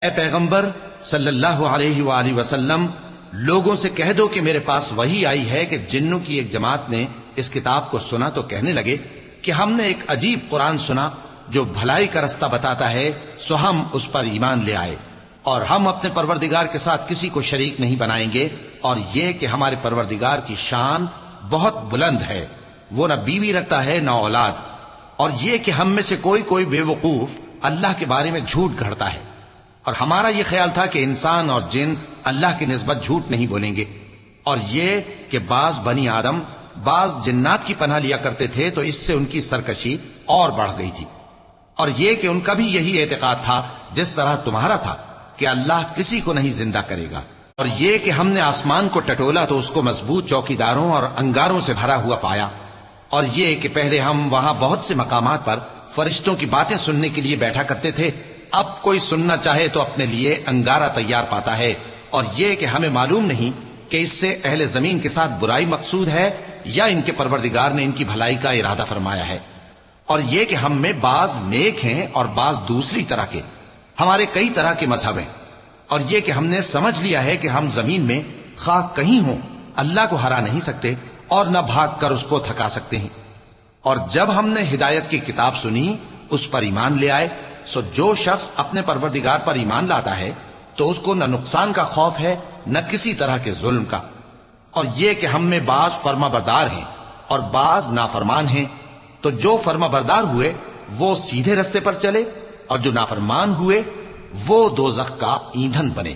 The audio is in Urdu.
اے پیغمبر صلی اللہ علیہ وآلہ وسلم، لوگوں سے کہہ دو کہ میرے پاس وحی آئی ہے کہ جنوں کی ایک جماعت نے اس کتاب کو سنا تو کہنے لگے کہ ہم نے ایک عجیب قرآن سنا جو بھلائی کا رستہ بتاتا ہے، سو ہم اس پر ایمان لے آئے، اور ہم اپنے پروردگار کے ساتھ کسی کو شریک نہیں بنائیں گے، اور یہ کہ ہمارے پروردگار کی شان بہت بلند ہے، وہ نہ بیوی رکھتا ہے نہ اولاد، اور یہ کہ ہم میں سے کوئی بے وقوف اللہ کے بارے میں جھوٹ گھڑتا ہے، اور ہمارا یہ خیال تھا کہ انسان اور جن اللہ کی نسبت جھوٹ نہیں بولیں گے، اور یہ کہ بعض بنی آدم بعض جنات کی پناہ لیا کرتے تھے تو اس سے ان کی سرکشی اور بڑھ گئی تھی، اور یہ کہ ان کا بھی یہی اعتقاد تھا جس طرح تمہارا تھا کہ اللہ کسی کو نہیں زندہ کرے گا، اور یہ کہ ہم نے آسمان کو ٹٹولا تو اس کو مضبوط چوکیداروں اور انگاروں سے بھرا ہوا پایا، اور یہ کہ پہلے ہم وہاں بہت سے مقامات پر فرشتوں کی باتیں سننے کے لیے بیٹھا کرتے تھے، اب کوئی سننا چاہے تو اپنے لیے انگارہ تیار پاتا ہے، اور یہ کہ ہمیں معلوم نہیں کہ اس سے اہل زمین کے ساتھ برائی مقصود ہے یا ان کے پروردگار نے ان کی بھلائی کا ارادہ فرمایا ہے، اور یہ کہ ہم میں بعض نیک ہیں اور بعض دوسری طرح کے، ہمارے کئی طرح کے مذہب ہیں، اور یہ کہ ہم نے سمجھ لیا ہے کہ ہم زمین میں خواہ کہیں ہوں اللہ کو ہرا نہیں سکتے اور نہ بھاگ کر اس کو تھکا سکتے ہیں، اور جب ہم نے ہدایت کی کتاب سنی اس پر ایمان لے آئے، سو جو شخص اپنے پروردگار پر ایمان لاتا ہے تو اس کو نہ نقصان کا خوف ہے نہ کسی طرح کے ظلم کا، اور یہ کہ ہم میں بعض فرما بردار ہیں اور بعض نافرمان ہیں، تو جو فرما بردار ہوئے وہ سیدھے رستے پر چلے، اور جو نافرمان ہوئے وہ دوزخ کا ایندھن بنے۔